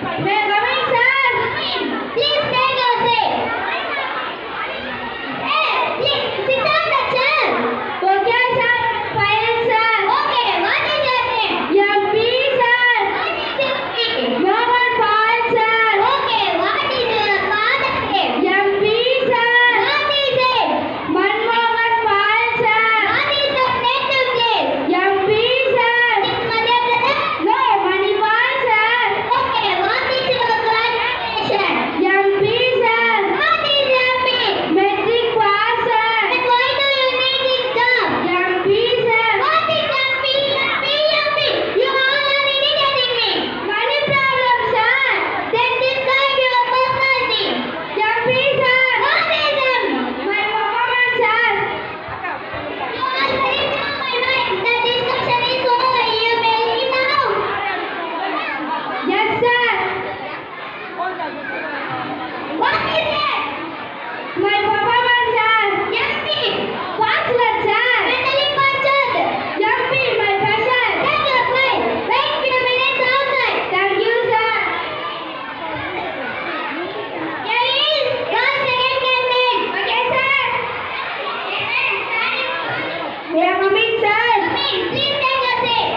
May I come in, sir? Please take your seat. Hey, please sit on the chair. Okay, sir. Fine, sir. Okay, what is your name? MP, sir. What is your name? Mohan Paul, sir. Okay, what is your father's name? MP, sir. What is it? Manmohan Paul, sir. What is your native place? MP, sir. Is Madhya Pradesh? No, Manipal, sir. Okay, what is your graduation? MP, sir. What is MP? Metric pass, sir. And why do you need exam? MP, sir. What is MP? PMP. You are already telling me. Money problem, sir. Then describe your personality. MP, sir. What is them? My performance, sir. You are saying now my mind. The discussion is over. You may leave now. Yes, sir. What is it? My performance, sir. MP. Password, sir. Mentally punctured. MP. My passion. Take your place. Wait few minutes outside. Thank you, sir. Here is your second candidate. Okay, sir. May I come in, sir? Come in. Please take your seat.